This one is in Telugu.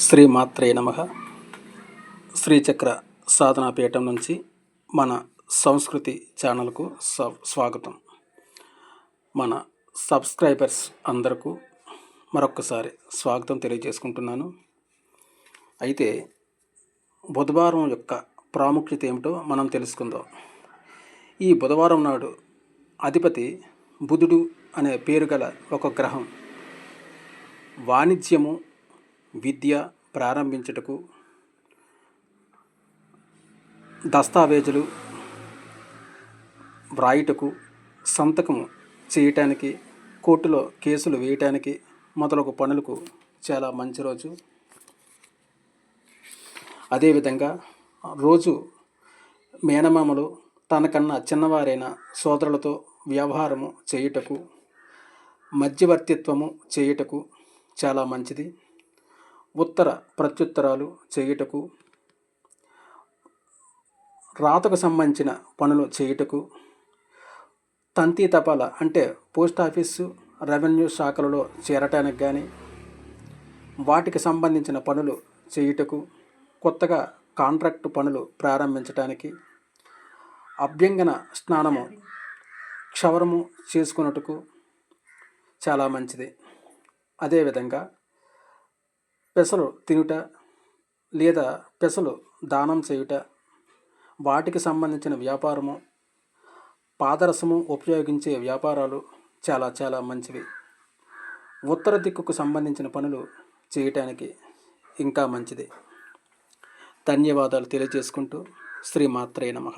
శ్రీమాత్రే నమః. శ్రీచక్ర సాధనాపీఠం నుంచి మన సంస్కృతి ఛానల్కు స్వాగతం. మన సబ్స్క్రైబర్స్ అందరకు మరొక్కసారి స్వాగతం తెలియజేసుకుంటున్నాను. అయితే బుధవారం యొక్క ప్రాముఖ్యత ఏమిటో మనం తెలుసుకుందాం. ఈ బుధవారం నాడు అధిపతి బుధుడు అనే పేరు గల ఒక గ్రహం వాణిజ్యము, విద్య ప్రారంభించుటకు, దస్తావేజులు వ్రాయుటకు, సంతకము చేయటానికి, కోర్టులో కేసులు వేయటానికి మొదలగు పనులకు చాలా మంచి రోజు. అదేవిధంగా రోజు మేనమామలు తనకన్నా చిన్నవారైన సోదరులతో వ్యవహారము చేయుటకు, మధ్యవర్తిత్వము చేయుటకు చాలా మంచిది. ఉత్తర ప్రత్యుత్తరాలు చేయుటకు, రాతకు సంబంధించిన పనులు చేయుటకు, తంతి తపాల అంటే పోస్ట్ ఆఫీసు, రెవెన్యూ శాఖలలో చేరటానికి కానీ, వాటికి సంబంధించిన పనులు చేయుటకు, కొత్తగా కాంట్రాక్టు పనులు ప్రారంభించటానికి, అభ్యంగన స్నానము క్షవరము చేసుకున్నట్టుకు చాలా మంచిది. అదేవిధంగా పెసలు తినుట లేదా పెసలు దానం చేయుట, వాటికి సంబంధించిన వ్యాపారము, పాదరసము ఉపయోగించే వ్యాపారాలు చాలా చాలా మంచివి. ఉత్తర దిక్కుకు సంబంధించిన పనులు చేయటానికి ఇంకా మంచిది. ధన్యవాదాలు తెలియజేసుకుంటూ శ్రీమాత్రే నమః.